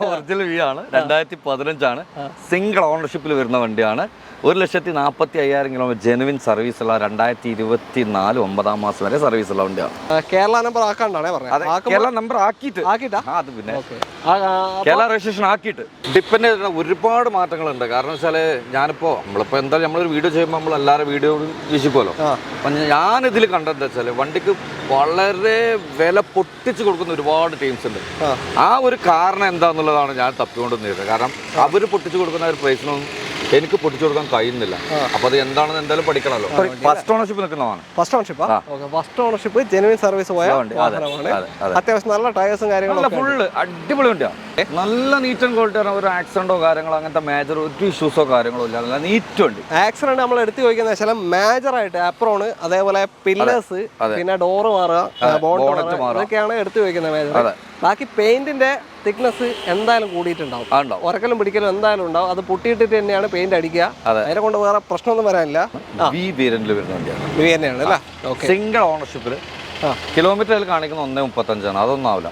Original view ആണ്. 2015 single ഓണർഷിപ്പിൽ വരുന്ന വണ്ടിയാണ്. 1,45,000 കിലോമീറ്റർ ജെനുവിൻ സർവീസുള്ള 2024 9 മാസം വരെ സർവീസുള്ള വണ്ടിയാണ്. കേരള നമ്പർ ആക്കാണ്ടാണേ പറഞ്ഞത്. കേരള നമ്പർ ആക്കിയിട്ട് അത് പിന്നെ കേരള രജിസ്ട്രേഷൻ ആക്കിയിട്ട് ഡിപ്പെൻഡ് ചെയ്യുന്ന ഒരുപാട് മാറ്റങ്ങളുണ്ട്. കാരണം വെച്ചാല് നമ്മളിപ്പോ എന്തായാലും നമ്മളൊരു വീഡിയോ ചെയ്യുമ്പോൾ നമ്മൾ എല്ലാവരും വീഡിയോ വീശിക്കുമല്ലോ. അപ്പം ഞാനിതിൽ കണ്ടെന്താ വെച്ചാല് വണ്ടിക്ക് വളരെ വില പൊട്ടിച്ച് കൊടുക്കുന്ന ഒരുപാട് ടീംസ് ഉണ്ട്. ആ ഒരു കാരണം എന്താന്നുള്ളതാണ് ഞാൻ തപ്പിക്കൊണ്ടിരുന്നത്. കാരണം അവർ പൊട്ടിച്ചു കൊടുക്കുന്ന ഒരു പ്രൈസിനൊന്നും എനിക്ക് പൊട്ടിച്ചു കൊടുക്കാൻ കഴിയുന്നില്ല. അപ്പൊ അത് എന്താണെന്ന് എന്തായാലും പഠിക്കണമല്ലോ. ഫസ്റ്റ് ഓണർഷിപ്പ് നിൽക്കുന്നതാണ്. ഫസ്റ്റ് ഓണർഷിപ്പ് ജെനുവിൻ സർവീസ് പോയ വാഹനമാണ്. അത്യാവശ്യം നല്ല ടയേഴ്സും കാര്യങ്ങളും ഫുള്ള് അടിപൊളി വണ്ടിയാണ്. നല്ല നീറ്റ് ആൻഡ് ക്വാളിറ്റി. ഒരു ആക്സിഡന്റോ കാര്യങ്ങളോ അങ്ങനത്തെ മേജർ ഒരു ഇഷ്യൂസോ കാര്യങ്ങളോ ഇല്ല. നല്ല നീറ്റ് വണ്ടി. ആക്സിഡന്റ് നമ്മൾ എടുത്തു ചോദിക്കുന്ന വെച്ചാൽ മേജർ ആയിട്ട് അപ്രോണ്, അതേപോലെ പില്ലേഴ്സ്, പിന്നെ ഡോറ് മാറുക, ബോണറ്റ് ഇതൊക്കെയാണ് എടുത്തു ചോദിക്കുന്നത് മേജർ. ബാക്കി പെയിന്റിന്റെ തിക്നെസ് എന്തായാലും കൂടിയിട്ടുണ്ടാവും. ഉരക്കലും പിടിക്കലും എന്തായാലും ഉണ്ടാവും. അത് പൊട്ടിയിട്ടിട്ട് തന്നെയാണ് പെയിന്റ് അടിക്കുക. അതിനെ കൊണ്ട് വേറെ പ്രശ്നമൊന്നും വരാനില്ല. സിംഗിൾ ഓണർഷിപ്പിൽ കിലോമീറ്റർ അതിൽ കാണിക്കുന്ന 1.35. അതൊന്നും ആവില്ല.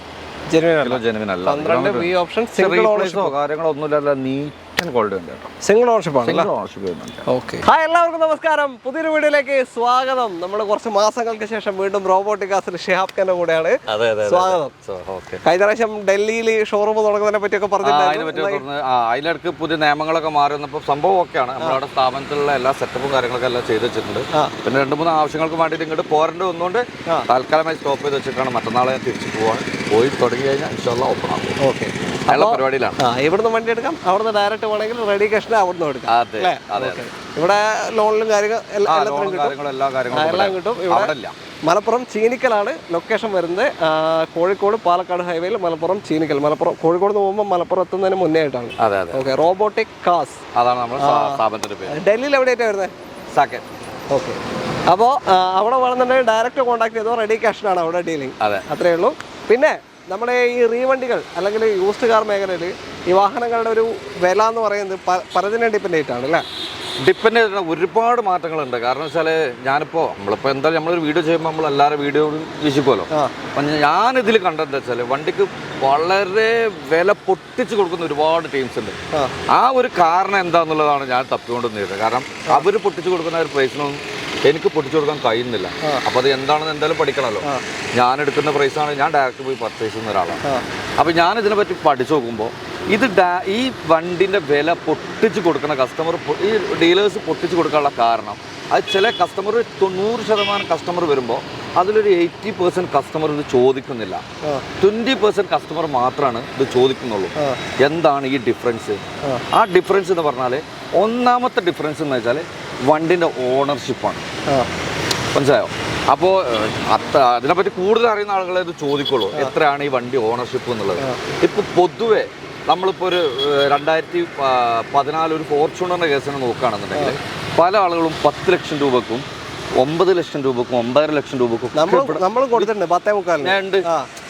ജെനുവിൻ അല്ല. 12 വി ഓപ്ഷൻ സിംഗിൾ ഓണർഷിപ്പോ കാര്യങ്ങളോ ഒന്നുമില്ല. നീറ്റ് സിംഗിൾ ഓണർഷിപ്പ് ആണ്. ഹായ്, എല്ലാവർക്കും നമസ്കാരം. പുതിയൊരു വീഡിയോയിലേക്ക് സ്വാഗതം. നമ്മൾ കുറച്ച് മാസങ്ങൾക്ക് ശേഷം വീണ്ടും റോബോട്ടിക് കാസിൽ ഷിഹാബ് ഖാന്റെ കൂടെയാണ്. സ്വാഗതം. കഴിഞ്ഞ പ്രാവശ്യം ഡൽഹിയിൽ ഷോറൂം തുടങ്ങുന്നതിനെ പറ്റിയൊക്കെ പറഞ്ഞിട്ടുണ്ടായിരുന്നു. അതിലിടക്ക് പുതിയ നിയമങ്ങളൊക്കെ മാറി വന്നപ്പോൾ സംഭവം ഒക്കെയാണ്. നമ്മളവിടെ സ്ഥാപനത്തിലുള്ള എല്ലാ സെറ്റപ്പും കാര്യങ്ങളൊക്കെ എല്ലാം ചെയ്ത് വെച്ചിട്ടുണ്ട്. പിന്നെ 2-3 ആവശ്യങ്ങൾക്ക് വേണ്ടിയിട്ട് ഇങ്ങോട്ട് പോരേണ്ടി വന്നുകൊണ്ട് താൽക്കാലമായി സ്റ്റോപ്പ് ചെയ്ത് വെച്ചിട്ടാണ്. മറ്റന്നാളെ ഞാൻ തിരിച്ചു പോയി തുടങ്ങി കഴിഞ്ഞാൽ ഇൻഷാല്ലാ ഓപ്പൺ ആകും. ഓക്കെ, പരിപാടിയിലാണ്. ഇവിടുന്ന് വണ്ടി എടുക്കാം, അവിടുന്ന് ഡയറക്റ്റ് വേണമെങ്കിൽ റെഡി കാഷിന് അവിടുന്ന് എടുക്കാം. ഇവിടെ ലോണിലും എല്ലാം കിട്ടും. ഇവിടെ മലപ്പുറം ചീനിക്കലാണ് ലൊക്കേഷൻ വരുന്നത്. കോഴിക്കോട് പാലക്കാട് ഹൈവേയിൽ മലപ്പുറം ചീനിക്കൽ. കോഴിക്കോട് നിന്ന് പോകുമ്പോൾ മലപ്പുറം എത്തുന്നതിന് മുന്നേ ആയിട്ടാണ്. ഓക്കെ, റോബോട്ടിക് കാസ് അതാണ് നമ്മുടെ സ്ഥാപനത്തിന്റെ പേര്. ഡൽഹിയിൽ എവിടെയായിട്ടാണ് വരുന്നത്? ഓക്കെ, അപ്പോൾ അവിടെ വേണമെന്നുണ്ടെങ്കിൽ ഡയറക്റ്റ് കോൺടാക്ട് ചെയ്തോ. റെഡി കാഷിനാണ് അവിടെ ഡീലിംഗ്. അത്രയേ ഉള്ളൂ. പിന്നെ നമ്മുടെ ഈ റീവണ്ടികൾ അല്ലെങ്കിൽ യൂസ്ഡ് കാർ മേഖലയിൽ ഈ വാഹനങ്ങളുടെ ഒരു വില എന്ന് പറയുന്നത് പലതിനെ ഡിപ്പെൻഡ് ആയിട്ടാണ് അല്ലേ? ഡിപ്പെൻഡ് ചെയ്യുന്ന ഒരുപാട് മാറ്റങ്ങളുണ്ട്. കാരണം വെച്ചാൽ നമ്മളിപ്പോൾ എന്തായാലും നമ്മളൊരു വീഡിയോ ചെയ്യുമ്പോൾ നമ്മൾ എല്ലാവരും വീഡിയോ വീശിക്കുമല്ലോ. അപ്പം ഞാനിതിൽ കണ്ടെന്താ വെച്ചാൽ വണ്ടിക്ക് വളരെ വില പൊട്ടിച്ച് കൊടുക്കുന്ന ഒരുപാട് ടീംസ് ഉണ്ട്. ആ ഒരു കാരണം എന്താന്നുള്ളതാണ് ഞാൻ തപ്പിക്കൊണ്ടിരുന്നത്. കാരണം അവർ പൊട്ടിച്ച് കൊടുക്കുന്ന ഒരു പ്രൈസിനൊന്നും എനിക്ക് പൊട്ടിച്ചു കൊടുക്കാൻ കഴിയുന്നില്ല. അപ്പോൾ അത് എന്താണെന്ന് എന്തായാലും പഠിക്കണമല്ലോ. ഞാൻ എടുക്കുന്ന പ്രൈസാണ്. ഞാൻ ഡയറക്റ്റ് പോയി പർച്ചേസ് ചെയ്യുന്ന ഒരാളാണ്. അപ്പോൾ ഞാൻ ഇതിനെപ്പറ്റി പഠിച്ചു നോക്കുമ്പോൾ ഈ വണ്ടിൻ്റെ വില പൊട്ടിച്ച് കൊടുക്കുന്ന കസ്റ്റമർ, ഈ ഡീലേഴ്സ് പൊട്ടിച്ച് കൊടുക്കാനുള്ള കാരണം അത് ചില കസ്റ്റമർ 90% കസ്റ്റമർ വരുമ്പോൾ അതിലൊരു 80% കസ്റ്റമർ ഇത് ചോദിക്കുന്നില്ല. 20% കസ്റ്റമർ മാത്രമാണ് ഇത് ചോദിക്കുന്നുള്ളൂ. എന്താണ് ഈ ഡിഫറൻസ്? ആ ഡിഫറൻസ് എന്ന് പറഞ്ഞാൽ ഒന്നാമത്തെ ഡിഫറൻസ് എന്ന് വെച്ചാൽ വണ്ടിൻ്റെ ഓണർഷിപ്പാണ്. മനസ്സിലായോ? അപ്പോൾ അതിനെപ്പറ്റി കൂടുതൽ അറിയുന്ന ആളുകളെ ഇത് ചോദിക്കുള്ളൂ, എത്രയാണ് ഈ വണ്ടി ഓണർഷിപ്പ് എന്നുള്ളത്. ഇപ്പോൾ പൊതുവെ നമ്മളിപ്പോൾ ഒരു 2014 ഒരു ഫോർച്യൂണറിൻ്റെ കേസിനെ നോക്കുകയാണെന്നുണ്ടെങ്കിൽ പല ആളുകളും 10 ലക്ഷം രൂപക്കും 9 ലക്ഷം രൂപക്കും 9.5 ലക്ഷം രൂപക്കും നമ്മൾ കൊടുത്തിട്ടുണ്ട്. 10.25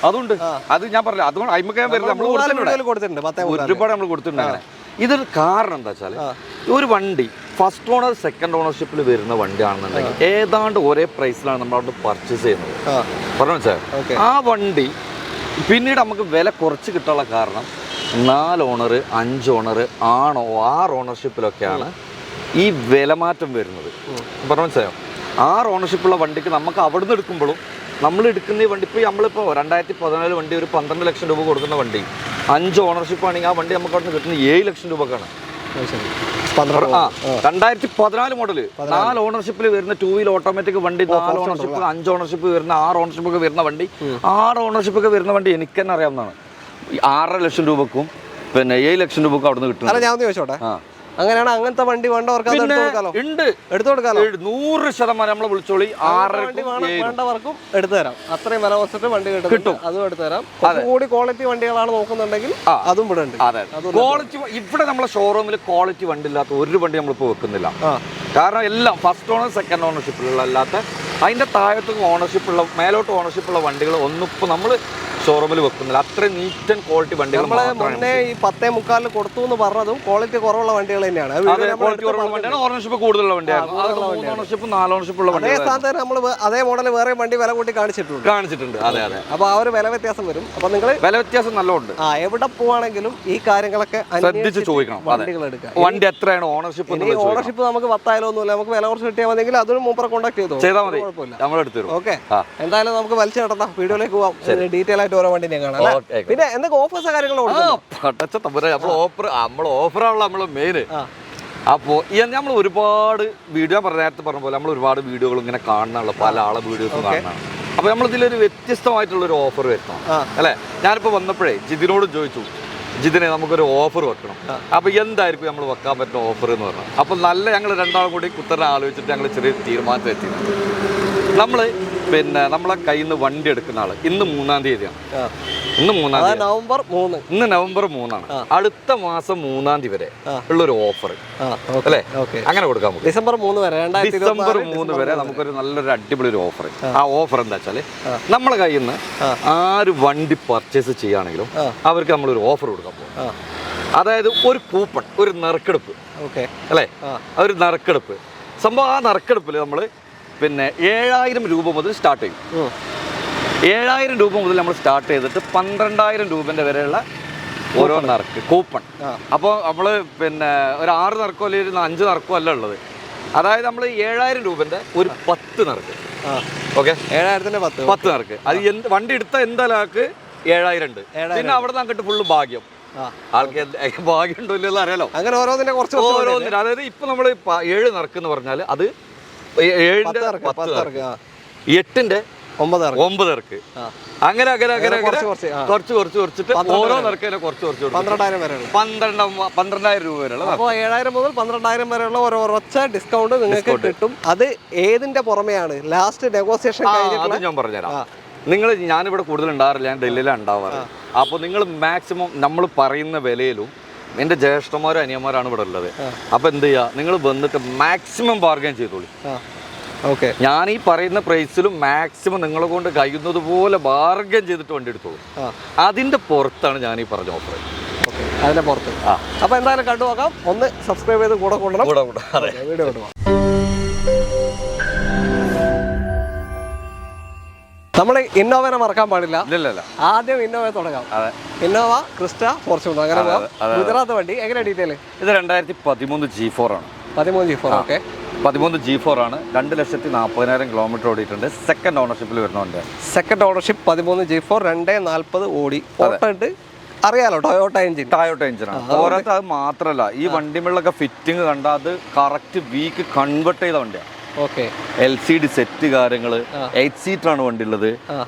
അതുണ്ട്. അത് ഞാൻ പറഞ്ഞില്ല. അതുകൊണ്ട് അയിമക്കാൻ വരുന്നത് നമ്മൾ ഒരുപാട് നമ്മൾ കൊടുത്തിട്ടുണ്ട്. അങ്ങനെ ഇതൊരു കാരണം എന്താ വെച്ചാൽ ഒരു വണ്ടി ഫസ്റ്റ് ഓണർ സെക്കൻഡ് ഓണർഷിപ്പിൽ വരുന്ന വണ്ടിയാണെന്നുണ്ടെങ്കിൽ ഏതാണ്ട് ഒരേ പ്രൈസിലാണ് നമ്മൾ അവിടെ പർച്ചേസ് ചെയ്യുന്നത്. പറഞ്ഞു വെച്ചാൽ ആ വണ്ടി പിന്നീട് നമുക്ക് വില കുറച്ച് കിട്ടാനുള്ള കാരണം 4 ഓണർ 5 ഓണർ 6 ഓണർഷിപ്പിലൊക്കെയാണ് ഈ വിലമാറ്റം വരുന്നത്. പറഞ്ഞു മനസ്സിലായോ? 6 ഓണർഷിപ്പുള്ള വണ്ടിക്ക് നമുക്ക് അവിടെ നിന്ന് എടുക്കുമ്പോഴും നമ്മൾ എടുക്കുന്ന ഈ വണ്ടി നമ്മളിപ്പോൾ 2014 വണ്ടി ഒരു 12 ലക്ഷം രൂപ കൊടുക്കുന്ന വണ്ടി 5 ഓണർഷിപ്പ് ആണെങ്കിൽ ആ വണ്ടി നമുക്ക് അവിടെ നിന്ന് കിട്ടുന്നത് 7 ലക്ഷം രൂപക്കാണ്. 2014 മോഡല് 4 ഓണർഷിപ്പിൽ വരുന്ന 2 വീൽ ഓട്ടോമാറ്റിക് വണ്ടി, 4 ഓണർഷിപ്പ് 5 ഓണർഷിപ്പ് വരുന്ന 6 ഓണർഷിപ്പൊക്കെ വരുന്ന വണ്ടി 6 ഓണർഷിപ്പൊക്കെ വരുന്ന വണ്ടി എനിക്ക് തന്നെ അറിയാവുന്നതാണ്. 6.5 ലക്ഷം രൂപക്കും പിന്നെ 7 ലക്ഷം രൂപക്കും അവിടെ നിന്ന് കിട്ടും. ഞാൻ ചോദിച്ചോട്ടെ, അങ്ങനെയാണ് അങ്ങനത്തെ വണ്ടി വേണ്ടവർക്ക് എടുത്തു കൊടുക്കാലോ. 100% നമ്മളെ വിളിച്ചോളി. വേണ്ടവർക്കും എടുത്തു തരാം. അത്രയും വില വെച്ചിട്ട് വണ്ടി കിട്ടും. അതും എടുത്തു തരാം. കൂടി ക്വാളിറ്റി വണ്ടികളാണ് നോക്കുന്നുണ്ടെങ്കിൽ അതും ഇവിടെ ഉണ്ട്. ക്വാളിറ്റി ഇവിടെ നമ്മളെ ഷോറൂമിൽ ക്വാളിറ്റി വണ്ടി ഇല്ലാത്ത ഒരു വണ്ടി നമ്മളിപ്പോൾ വെക്കുന്നില്ല. കാരണം എല്ലാം ഫസ്റ്റ് ഓണർ സെക്കൻഡ് ഓണർഷിപ്പിലുള്ള അല്ലാത്ത അതിൻ്റെ താഴത്ത് ഓണർഷിപ്പുള്ള മേലോട്ട് ഓണർഷിപ്പുള്ള വണ്ടികൾ ഒന്നിപ്പോൾ നമ്മൾ ഷോറൂമിൽ വെക്കുന്നില്ല. അത്രയും നീറ്റ് ആൻഡ് ക്വാളിറ്റി വണ്ടികൾ മുന്നേ ഈ 10.25 കൊടുത്തു എന്ന് പറഞ്ഞതും ക്വാളിറ്റി കുറവുള്ള വണ്ടികൾ തന്നെയാണ്. ഓണർഷിപ്പ് കൂടുതലുള്ള വണ്ടിയാണ്. 3 ഓണർഷിപ്പ് 4 ഓണർഷിപ്പ് ഉള്ള വണ്ടി. അതേ സ്ഥാനത്ത് നമ്മൾ അതേ മോഡൽ വേറെ വണ്ടി വില കൂട്ടി കാണിച്ചിട്ടുണ്ട്. അതെ അതെ. അപ്പൊ ആ ഒരു വില വ്യത്യാസം വരും. അപ്പൊ നിങ്ങൾ വില വ്യത്യാസം നല്ലോണ്ട്. എവിടെ പോവാണെങ്കിലും ഈ കാര്യങ്ങളൊക്കെ ശ്രദ്ധിച്ച് ചോദിക്കണം. വണ്ടികൾ എടുക്കുക. വണ്ടി എത്രയാണ് ഓണർഷിപ്പ്? ഓണർഷിപ്പ് നമുക്ക് 10 ഒന്നുമില്ല. നമുക്ക് വില കുറച്ച് കിട്ടിയാൽ മതിയെങ്കിൽ അതൊരു മൂപ്പറെ കോൺടാക്ട് ചെയ്താൽ മതി. നമ്മൾ എടുത്തു തരും. ഓക്കെ, എന്തായാലും നമുക്ക് വലിച്ചു കിടത്താം. വീഡിയോയിലേക്ക് പോവാം. ഡീറ്റെയിൽ ആയിട്ട് ഓരോ വണ്ടി കാണാം. പിന്നെ എന്തൊക്കെ ഓഫേഴ്സ് കാര്യങ്ങളോ നമ്മൾ ഓഫറാണല്ലോ നമ്മള് മെയിൻ. അപ്പോൾ നമ്മൾ ഒരുപാട് വീഡിയോ നേരത്തെ പറഞ്ഞ പോലെ നമ്മൾ ഒരുപാട് വീഡിയോകൾ ഇങ്ങനെ കാണാനുള്ള പല ആളെ വീഡിയോസും കാണാനാണ്. അപ്പൊ നമ്മളിതിലൊരു വ്യത്യസ്തമായിട്ടുള്ളൊരു ഓഫർ വരുത്തണം അല്ലേ. ഞാനിപ്പോൾ വന്നപ്പോഴേ ജിതിനോട് ചോദിച്ചു, ജിതിനെ നമുക്കൊരു ഓഫർ വെക്കണം. അപ്പൊ എന്തായിരിക്കും നമ്മൾ വെക്കാൻ പറ്റുന്ന ഓഫർ എന്ന് പറഞ്ഞു. അപ്പൊ നല്ല ഞങ്ങൾ രണ്ടാളും കൂടി കുത്തനെ ആലോചിച്ചിട്ട് ഞങ്ങൾ ചെറിയ തീരുമാനത്തിൽ എത്തി. നമ്മള് നമ്മളെ കയ്യിൽ നിന്ന് വണ്ടി എടുക്കുന്ന ആള് ഇന്ന് 3-ാം തീയതിയാണ്. ഇന്ന് നവംബർ 3. ഇന്ന് നവംബർ 3 അടുത്ത മാസം 3-ാം തീയതി വരെ ഉള്ളൊരു ഓഫർ അല്ലേ, അങ്ങനെ കൊടുക്കാൻ പറ്റും. ഡിസംബർ 3 വരെ നമുക്കൊരു നല്ലൊരു അടിപൊളി ഒരു ഓഫർ. ആ ഓഫർ എന്താ വെച്ചാല് നമ്മളെ കയ്യിൽ നിന്ന് ആര് വണ്ടി പർച്ചേസ് ചെയ്യുകയാണെങ്കിലും അവർക്ക് നമ്മളൊരു ഓഫർ കൊടുക്കാൻ പോകും. അതായത് ഒരു കൂപ്പൺ, ഒരു നറുക്കെടുപ്പ് അല്ലേ, ഒരു നറുക്കെടുപ്പ് സംഭവം. ആ നറുക്കെടുപ്പിൽ നമ്മൾ 7,000 രൂപ മുതൽ സ്റ്റാർട്ട് ചെയ്യും. 7,000 രൂപ മുതൽ നമ്മൾ സ്റ്റാർട്ട് ചെയ്തിട്ട് 12,000 രൂപന്റെ വരെയുള്ള ഓരോ നറുക്ക് കൂപ്പൺ. അപ്പോൾ നമ്മൾ ഒരു 6 നറുക്കോ അല്ലെങ്കിൽ 5 നറുക്കോ അല്ല ഉള്ളത്. അതായത് നമ്മൾ 7,000 രൂപന്റെ ഒരു 10 നറുക്ക്. ഓക്കെ, 7,000 10 നറുക്ക്. അത് വണ്ടി എടുത്ത എന്തായാലും ആൾക്ക് 7,000 ഉണ്ട്. പിന്നെ അവിടെ നിന്ന് അങ്ങോട്ട് ഫുള്ള് ഭാഗ്യം. ആൾക്ക് ഭാഗ്യം ഉണ്ടോ ഇല്ലല്ലോ അറിയാലോ. അങ്ങനെ ഓരോന്നിന്റെ. അതായത് ഇപ്പൊ നമ്മൾ 7 നറുക്ക് എന്ന് പറഞ്ഞാൽ അത് 7-ന്റെ 10 നറുക്ക്, 8-ന്റെ 9 നറുക്ക്, അങ്ങനെ കുറച്ചിട്ട് ഓരോ നറുക്കിനെ കുറച്ച് 12,000 വരെ 12,000 രൂപ വരെയുള്ള. അപ്പോൾ 7,000 മുതൽ 12,000 വരെയുള്ള ഒരു ഉറച്ച ഡിസ്കൗണ്ട് നിങ്ങൾക്ക് കിട്ടും. അത് ഏതിന്റെ പുറമെയാണ് ലാസ്റ്റ് നെഗോസിയേഷൻ അത് ഞാൻ പറഞ്ഞുതരാം. ഞാനിവിടെ കൂടുതൽ ഉണ്ടാവാറില്ല, ഞാൻ ഡൽഹിയിലാണ് ഉണ്ടാവാറ്. അപ്പോൾ നിങ്ങൾ മാക്സിമം നമ്മൾ പറയുന്ന വിലയിലും, എൻ്റെ ജ്യേഷ്ഠന്മാരും അനിയന്മാരാണ് ഇവിടെ ഉള്ളത്. അപ്പോൾ എന്ത് ചെയ്യുക, നിങ്ങൾ വന്നിട്ട് മാക്സിമം ബാർഗൈൻ ചെയ്തോളൂ. ഓക്കെ, ഞാൻ ഈ പറയുന്ന പ്രൈസിലും മാക്സിമം നിങ്ങളെ കൊണ്ട് കഴിയുന്നത് പോലെ ബാർഗൈൻ ചെയ്തിട്ട് വണ്ടി എടുത്തോളൂ. അതിൻ്റെ പുറത്താണ് ഞാൻ ഈ പറഞ്ഞ ഓഫർ. അതിന്റെ പുറത്ത്. അപ്പോൾ എന്തായാലും കണ്ടു നോക്കാം. ഒന്ന് സബ്സ്ക്രൈബ് ചെയ്ത് കൂടെ കൊണ്ടുപോകണം. വീഡിയോ കൊണ്ടുപോകാം. നമ്മൾ ഇന്നോവനെ മറക്കാൻ പാടില്ല. ആദ്യം ഇന്നോവ തുടങ്ങാം. ഇന്നോവ, ക്രിസ്റ്റ, ഫോർച്യൂണർ, അങ്ങനെ ഗുജറാത്ത് വണ്ടി. എങ്ങനെ ഡീറ്റെയിൽ? ഇത് 2013 G4 ആണ്. 13 G4. ഓക്കെ, 13 G4 ആണ്. 2,40,000 കിലോമീറ്റർ ഓടിയിട്ടുണ്ട്. സെക്കൻഡ് ഓണർഷിപ്പിൽ വരുന്നുണ്ട്. സെക്കൻഡ് ഓണർഷിപ്പ് 13 G4, 240 ഓടി. അറിയാലോ, ടൊയോട്ട എഞ്ചിനാണ്. പോരാത്ത അത് മാത്രമല്ല, ഈ വണ്ടിമുള്ളൊക്കെ ഫിറ്റിംഗ് കണ്ടാൽ അത് കറക്റ്റ് വീക്ക് കൺവേർട്ട് ചെയ്ത വണ്ടിയാണ്. LCD സെറ്റ് കാര്യങ്ങള്, 8 സീറ്ററാണ് വണ്ടി ഉള്ളത്.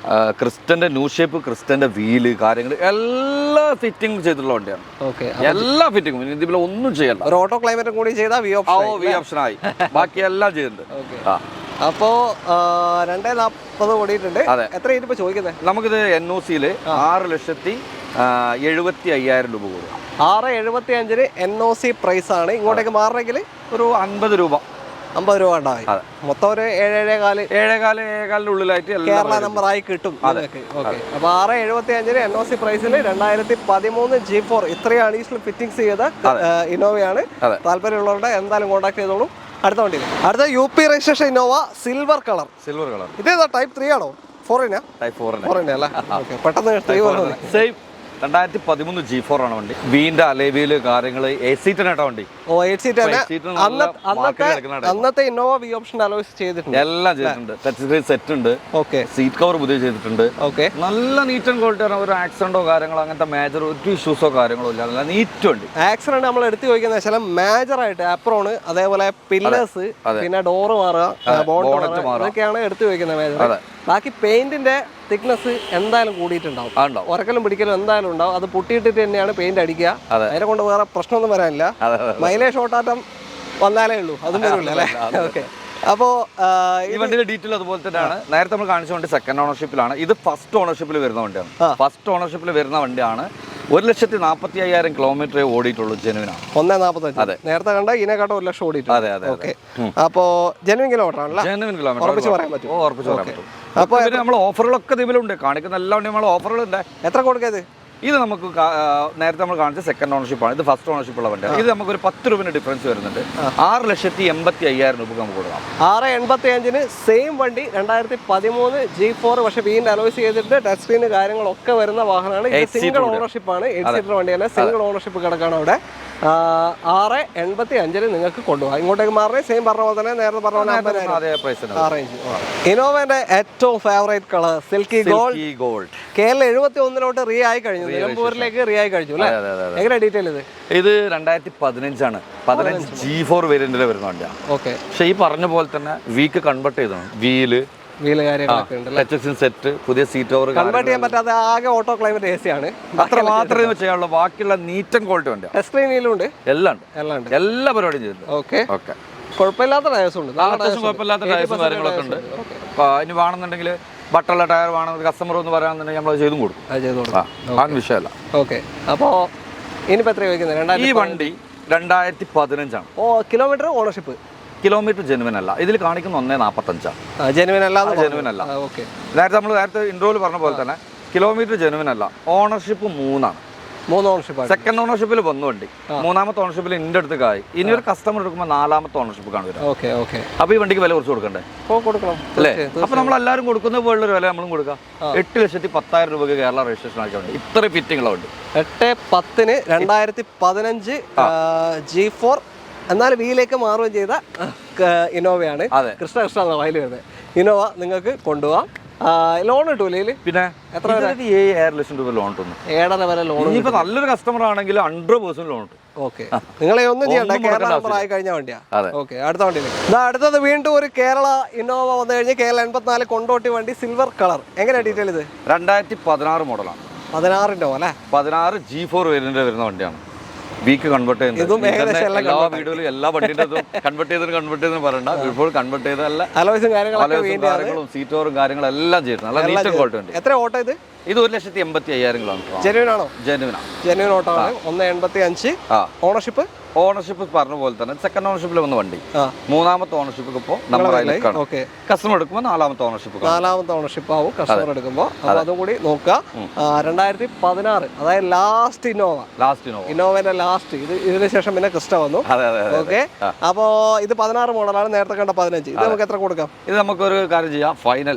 ക്രിസ്റ്റന്റെ ന്യൂ ഷേപ്പ്, ക്രിസ്റ്റന്റെ വീല് കാര്യങ്ങൾ എല്ലാ ഫിറ്റിംഗ് ചെയ്തിട്ടുള്ള വണ്ടിയാണ്. എല്ലാ ഫിറ്റിംഗും ഇതിൽ ഒന്നും ചെയ്യല്ല. ഒരു ഓട്ടോ ക്ലൈമറ്റും കൂടി ചെയ്താൽ വി ഓപ്ഷൻ ആയി. ബാക്കി എല്ലാം ചെയ്തിട്ടുണ്ട്. അപ്പോ 240 ഓടിയിട്ടുണ്ട്. എത്ര ഇപ്പൊ ചോദിക്കുന്നത്? നമുക്കിത് NOC-ല് 6,75,000 രൂപ കൂടും. 6,75 NOC പ്രൈസ് ആണ്. ഇങ്ങോട്ടേക്ക് മാറണമെങ്കിൽ ഒരു 50 രൂപ ഉണ്ടായി. മൊത്തം ഒരു 7,500 ഉള്ളിലായിട്ട് കേരള നമ്പർ ആയി കിട്ടും. അപ്പൊ 6,75 NOC പ്രൈസിൽ 2013 G4 ഇത്രയും അഡീഷണൽ ഫിറ്റിംഗ്സ് ചെയ്ത ഇന്നോവയാണ്. താല്പര്യമുള്ളവരുടെ എന്തായാലും കോൺടാക്ട് ചെയ്തോളൂ. അടുത്ത വണ്ടി, അടുത്ത UP registration Innova, silver colour. ഇതേതാ, ടൈപ്പ് 3 ആണോ? 4 അല്ലേ? പെട്ടെന്ന് 2013 G4 ആണ് വണ്ടി. വീന്റെ അലേവിയില് കാര്യങ്ങള് 8 സീറ്റിനാട്ടോ വണ്ടി. 8 സീറ്റ് അന്നത്തെ ഇന്നോവ വി ഓപ്ഷൻ അലോയ്സ് ചെയ്തിട്ടുണ്ട്. എല്ലാം ചെയ്തിട്ടുണ്ട്. ടച്ച് സ്ക്രീൻ സെറ്റ് ഉണ്ട്. സീറ്റ് കവർ പുതിയ ചെയ്തിട്ടുണ്ട്. നല്ല നീറ്റ് ആൻഡ് ക്വാളിറ്റി ആണ്. ഒരു ആക്സിഡന്റോ കാര്യങ്ങളോ അങ്ങനത്തെ മേജർ ഒരു ഇഷ്യൂസോ കാര്യങ്ങളോ ഇല്ല. നല്ല നീറ്റ് വണ്ടി. ആക്സിഡന്റ് നമ്മൾ എടുത്തു ചോദിക്കുന്ന വെച്ചാൽ മേജർ ആയിട്ട് ആപ്രോണ്, അതേപോലെ പില്ലേഴ്സ്, പിന്നെ ഡോറ് മാറുക, ബോണറ്റ് മാറുക, ഇതൊക്കെയാണ് എടുത്തു ചോദിക്കുന്നത് മേജർ. ബാക്കി പെയിന്റിന്റെ തിക്നെസ് എന്തായാലും കൂടിയിട്ടുണ്ടാവും. ഉറക്കലും പിടിക്കലും എന്തായാലും ഉണ്ടാവും. അത് പൊട്ടിയിട്ടിട്ട് തന്നെയാണ് പെയിന്റ് അടിക്കുക. അതിനെ കൊണ്ട് വേറെ പ്രശ്നമൊന്നും വരാനില്ല. മൈലേജ് ഷോർട്ടാറ്റം വന്നാലേ ഉള്ളൂ, അതും വരില്ല അല്ലേ? ഓക്കെ, അപ്പോ ഈ വണ്ടിയുടെ ഡീറ്റെയിൽ അതുപോലെ തന്നെയാണ്. നേരത്തെ നമ്മൾ കാണിച്ച വണ്ടി സെക്കൻഡ് ഓണർഷിപ്പിലാണ്. ഇത് ഫസ്റ്റ് ഓണർഷിപ്പിൽ വരുന്ന വണ്ടിയാണ്. ഫസ്റ്റ് ഓണർഷിപ്പിൽ വരുന്ന വണ്ടിയാണ്. 1,45,000 കിലോമീറ്റർ ഓടിയിട്ടുള്ളൂ ജെനുവിനാണ്. 1.45. അതെ. നേരത്തെ കണ്ട ഇതിനെക്കാട്ടും 1 ലക്ഷം ഓടിയിട്ടുണ്ട്. അതെ അതെ. ഓക്കെ. അപ്പോൾ ജെനുവിൻ കിലോമീറ്റർ ആണല്ലോ. ജെനുവിൻ കിലോമീറ്റർ ഉറപ്പിച്ച് പറയാൻ പറ്റും. ഉറപ്പിച്ച് പറയാൻ പറ്റും. അപ്പോൾ നമ്മൾ ഓഫറുകളൊക്കെ ഇതിലുണ്ട്, കാണിക്കുന്ന എല്ലാം നമ്മൾ ഓഫറുകളുണ്ട്. എത്ര കൊടുക്കത്? ഇത് നമുക്ക് നേരത്തെ നമ്മൾ കാണിച്ച സെക്കൻഡ് ഓണർഷിപ്പാണ്, ഇത് ഫസ്റ്റ് ഓണർഷിപ്പ് ഉള്ള വണ്ടിയാണ്. ഇത് നമുക്കൊരു 10 രൂപ ഡിഫറൻസ് വരുന്നുണ്ട്. 6,85,000 രൂപ നമുക്ക് കൊടുക്കാം. 6.85-ന് സെയിം വണ്ടി 2013 G4, പക്ഷെ വീണ്ടും അലോയ്സ് ചെയ്തിട്ട് ടച്ച് സ്ക്രീൻ കാര്യങ്ങളൊക്കെ വരുന്ന വാഹനമാണ്. ഇത് സിംഗിൾ ഓണർഷിപ്പ് ആണ്, 8 സീറ്റർ വണ്ടി തന്നെ സിംഗിൾ ഓണർഷിപ്പ് കിടക്കാണ് അവിടെ. 6.85-ന് നിങ്ങൾക്ക് കൊണ്ടുപോകാം. ഇങ്ങോട്ടേക്ക് മാറിയ സെയിം പറഞ്ഞ പോലെ തന്നെ നേരത്തെ പറഞ്ഞ ഇന്നോവയുടെ ഏറ്റവും favourite colour silky gold. Kerala 71-ലോട്ട് റീ ആയി കഴിഞ്ഞു, നിലമ്പൂരിലേക്ക് റീ ആയി കഴിഞ്ഞു അല്ലേ? എങ്ങനെ ഡീറ്റെയിൽ ഇത് 2015 15 G4 വേരിയന്റിൽ വരുന്ന വണ്ടിയാണ്. ഓക്കെ. പക്ഷെ ഈ പറഞ്ഞ പോലെ തന്നെ വീക്ക് കൺവേർട്ട് ചെയ്തതാണ്. വീല് കാര്യങ്ങളൊക്കെ ഉണ്ട്, സെറ്റ്, പുതിയ സീറ്റ് ഓവർ കൺവേർട്ട് ചെയ്യാൻ പറ്റാതെ ആകെ ഓട്ടോ ക്ലൈമറ്റ് AC ആണ്. അത്ര മാത്രമേ ചെയ്യാനുള്ളൂ. ബാക്കിയുള്ള നീറ്റ് ആൻഡ് ക്വാളിറ്റി വണ്ടിയാണ്. ടച്ച് സ്ക്രീനിലും ഉണ്ട്, എല്ലാം ഉണ്ട്, എല്ലാ പരിപാടിയും ചെയ്തിട്ടുണ്ട്. Okay okay. കുഴപ്പമില്ലാത്ത ടയേഴ്സും ഉണ്ട്, കുഴപ്പമില്ലാത്ത ടയേഴ്സും കാര്യങ്ങളൊക്കെ ഉണ്ട്. ഇനി വേണമെന്നുണ്ടെങ്കിൽ ബട്ടുള്ള ടയർ വേണമെങ്കിൽ കസ്റ്റമർ ഒന്ന് പറയാന്നുണ്ടെങ്കിൽ നമ്മൾ ചെയ്തും കൊടുക്കും. ആ വിഷയമല്ല. ഓക്കെ. അപ്പോൾ ഇനിയിപ്പോൾ എത്ര ചോദിക്കുന്നത്? ഈ വണ്ടി 2015 ഓ, കിലോമീറ്റർ ഓണർഷിപ്പ് കിലോമീറ്റർ ജെനുവിൻ അല്ല, ഇതിൽ കാണിക്കുന്ന 1.45. ജെനുവിൻ അല്ല. ഓക്കെ. നേരത്തെ ഇൻട്രോയിൽ പറഞ്ഞ പോലെ തന്നെ കിലോമീറ്റർ ജെനുവിൻ അല്ല, ഓണർഷിപ്പ് 3 ഓണർഷിപ്പ്. സെക്കൻഡ് ഓണർഷിപ്പിൽ 1 വണ്ടി, 3ാമത്തെ ഓണർഷിപ്പിൽ ഇന്റെ അടുത്ത് കായി. ഇനി ഒരു കസ്റ്റമർ എടുക്കുമ്പോൾ 4ാമത്തെ ഓണർഷിപ്പ് കാണുക. അപ്പൊ ഈ വണ്ടിക്ക് വില കുറച്ച് കൊടുക്കണ്ടേ? കൊടുക്കണം അല്ലേ? അപ്പൊ നമ്മൾ എല്ലാവരും കൊടുക്കുന്ന പോലുള്ളൊരു വില നമ്മളും കൊടുക്കാം. 8,10,000 രൂപയ്ക്ക് കേരള രജിസ്ട്രേഷൻ ആക്കിയ വണ്ടി, ഇത്ര ഫിറ്റിംഗ് ഉണ്ട്. 8/10-ന് 2015 G4 എന്നാൽ വീലേക്ക് മാറുകയും ചെയ്ത ഇന്നോവയാണ്. കൃഷ്ണ വയൽ വരുന്നത് ഇന്നോവ നിങ്ങൾക്ക് കൊണ്ടുപോകാം. ലോൺ കിട്ടൂലേ? പിന്നെ എത്ര 7 ലക്ഷം രൂപ ലോൺ കിട്ടുന്നു. 7.5 വരെ ലോൺ. ഇനിയിപ്പോ നല്ലൊരു കസ്റ്റമർ ആണെങ്കിൽ 100% ലോൺ കിട്ടും. ഓക്കെ. നിങ്ങളെ ഒന്നും ചെയ്യണ്ട, കേരള നമ്പർ ആയി കഴിഞ്ഞ വണ്ടിയാ. ഓക്കെ. അടുത്ത വണ്ടിയിലേക്ക് അടുത്തത് വീണ്ടും ഒരു കേരള ഇന്നോവ വന്നു കഴിഞ്ഞ് കേരള 84 കൊണ്ടോട്ടി വണ്ടി, സിൽവർ കളർ. എങ്ങനെയാ ഡീറ്റെയിൽ? ഇത് 2016 മോഡലാണ്. 16 അല്ലേ? 16 G4 വേരിയന്റ് വരുന്ന വണ്ടിയാണ്. വീക്ക് കൺവേർട്ട് ചെയ്യുന്നത് എല്ലാ വീഡിയോയിലും എല്ലാ വണ്ടിയുടെ കൺവേർട്ട് ചെയ്തെന്ന് പറയണ്ട. ബിഫോർ കൺവേർട്ട് ചെയ്തല്ല, കാര്യങ്ങളും സീറ്റ് ഓവറും കാര്യങ്ങളും എല്ലാം ചെയ്യുന്നത് നല്ല നീറ്റ് ക്വാളിറ്റി ഉണ്ട്. എത്ര ഓട്ടോ ഇത്? ഇത് 1,85,000 കിലോമീറ്റർ. ജെനുവിനാണോ? ജെനുവിൻ ഓട്ടോ ആണ്. 1.85. ഓണർഷിപ്പ് പറഞ്ഞ പോലെ തന്നെ സെക്കൻഡ് ഓണർഷിപ്പിൽ വന്ന വണ്ടി, 3ാമത്തെ ഓണർഷിപ്പ് ഇപ്പോൾ നമ്പർ കസ്റ്റമർ എടുക്കുമ്പോൾ 4ാമത്തെ ഓണർഷിപ്പ് ആവും കസ്റ്റമർ എടുക്കുമ്പോൾ. അപ്പോൾ അതും കൂടി നോക്കുക. 2016 അതായത് ലാസ്റ്റ് ഇന്നോവയുടെ ലാസ്റ്റ്. ഇതിന് ശേഷം പിന്നെ ക്രിസ്റ്റ വന്നു. ഓക്കെ. അപ്പോൾ ഇത് 16 മോഡലാണ്, നേരത്തെ കണ്ട 15. ഇത് നമുക്ക് എത്ര കൊടുക്കാം? ഇത് നമുക്കൊരു കാര്യം ചെയ്യാം, ഫൈനൽ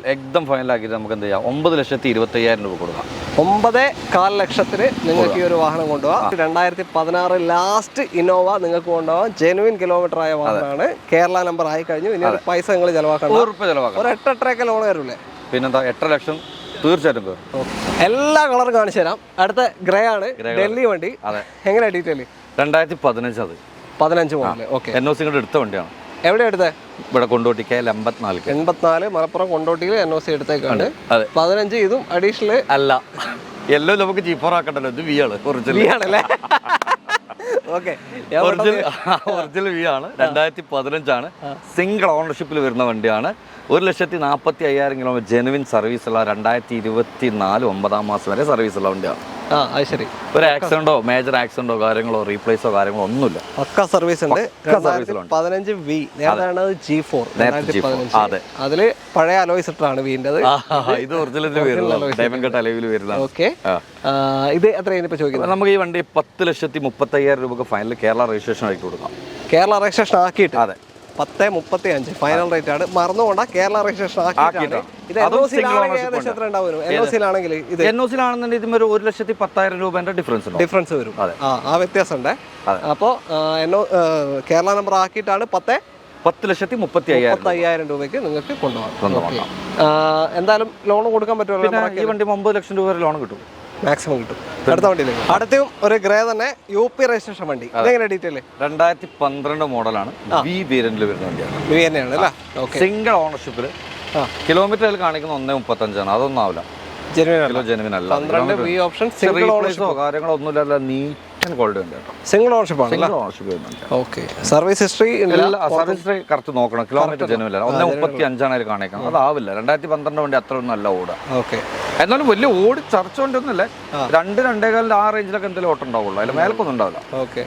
ആക്കിയിട്ട് നമുക്ക് എന്ത് ചെയ്യാം, 9,20,000 രൂപ കൊടുക്കാം. 9.25 ലക്ഷത്തിന് നിങ്ങൾക്ക് ഈ ഒരു വാഹനം കൊണ്ടുപോകാം. 2016 ലാസ്റ്റ് ഇന്നോവ നിങ്ങൾക്ക് കൊണ്ടുപോകാം. ജെനുവിൻ കിലോമീറ്റർ ആയ വാഹനമാണ്, കേരള നമ്പർ ആയി കഴിഞ്ഞു. ഇനി പൈസ നിങ്ങൾ ചെലവാക്കണം. ഒരു 8.5 ലോൺ വരൂലേ? പിന്നെന്താ, 8 ലക്ഷം തീർച്ചയായിട്ടും. എല്ലാ കളറും കാണിച്ചു തരാം. അടുത്ത ഗ്രേ ആണ്, ഡൽഹി വണ്ടി. എങ്ങനെയാ ഡീറ്റെയിൽ? 2015 15 മോഡൽ. ഓക്കെ. NOC എടുത്ത വണ്ടിയാണ്. എവിടെ എടുത്തത്? ഇവിടെ കൊണ്ടോട്ടി KL 84 മലപ്പുറം കൊണ്ടോട്ടിയിൽ NOC എടുത്തേക്കാണ്. 15 ഇതും അഡീഷണൽ അല്ല. എല്ലാം നമുക്ക് G4 ആക്കണ്ടല്ലോ, ഇത് V ആണ്. ഒറിജിനൽ ആണല്ലേ? ഒറിജിനൽ V ആണ്. 2015 ആണ്. സിംഗിൾ ഓണർഷിപ്പിൽ വരുന്ന വണ്ടിയാണ്. 1,40,000 കിലോമീറ്റർ ജെനുവിൻ സർവീസ് ഉള്ള 2024 9ാം മാസം വരെ സർവീസ് ഉള്ള വണ്ടിയാണ്. ഒരു ആക്സിഡന്റോ മേജർ ആക്സിഡന്റോ കാര്യങ്ങളോ റീപ്ലേസോ കാര്യങ്ങളോ ഒന്നുമില്ല. പക്ക സർവീസ് ഉണ്ട്. 15 V. G4. അതെ, അതില് പഴയ അലോയ് സെറ്ററാണ് വീണ്ടത്. ഇത് ഒറിജിനൽ ഡയമണ്ട് കട്ട് അലോയിൽ വരുന്നതാണ്. ഓക്കെ. ഇത് എത്രയാണ് ഇപ്പൊ ചോദിക്കുന്നത്? നമുക്ക് ഈ വണ്ടി 10,30,000 രൂപ ഫൈനൽ കേരള രജിസ്ട്രേഷൻ ആയിട്ട് കൊടുക്കാം. കേരള രജിസ്ട്രേഷൻ ആക്കിയിട്ട്? അതെ. 10.35 ഫൈനൽ റേറ്റ് ആണ്. മറന്നുകൊണ്ട കേരള രജിസ്ട്രേഷൻ ആക്കിയിട്ടാണ്. ഇത് NOC-ലാണെന്നുണ്ടെങ്കിൽ ഇതിന് ഒരു 1,10,000 രൂപേന്റെ ഡിഫറൻസ് വരും. ആ വ്യത്യാസം ഉണ്ട്. അപ്പോൾ കേരള നമ്പർ ആക്കിയിട്ടാണ് 10,30,000 രൂപയ്ക്ക് നിങ്ങൾക്ക് കൊണ്ടുപോകാം. എന്തായാലും ലോൺ കൊടുക്കാൻ പറ്റുമല്ലോ? ഈ വണ്ടി 9 ലക്ഷം രൂപ ലോൺ കിട്ടും, മാക്സിമം കിട്ടും. അടുത്ത വണ്ടിയിലേക്ക്. അടുത്തും ഒരു ഗ്രേ തന്നെ UP രജിസ്ട്രേഷൻ വണ്ടി. ഇതെങ്ങനെ ഡീറ്റെയിൽ? 2012 മോഡലാണ്. V വേരിയന്റിൽ വരുന്ന വണ്ടിയാണ്. സിംഗിൾ ഓണർഷിപ്പിൽ. കിലോമീറ്ററിൽ കാണിക്കുന്ന 1.35 അതൊന്നും ആവില്ല. ജെനുവിൻ അല്ല. കാര്യങ്ങളോ ഒന്നുമില്ല, നീറ്റ് സെക്കൻഡ് ക്വാളിറ്റി വണ്ടി കേട്ടോ. സിംഗിൾ ഓണർഷിപ്പ് ആണ്. സിംഗിൾ ഓണർഷിപ്പ് വരുന്നുണ്ട്. Okay. Service history service history correct നോക്കണം. കിലോമീറ്റർ ജനുവല്ല 135 അതിൽ കാണിക്കണം. അതാവില്ല. 2012 വണ്ടി അത്ര ഒന്നും അല്ല ഓടുക. ഓക്കെ. എന്നാലും വലിയ ഓടി ചർച്ച വണ്ടി ഒന്നുമല്ലേ. 2-2.25 ആ റേഞ്ചിലൊക്കെ എന്തെങ്കിലും ഓട്ടം ഉണ്ടാവുള്ളൂ. അതിൽ മേലക്കൊന്നും ഉണ്ടാവില്ല. ഓക്കെ.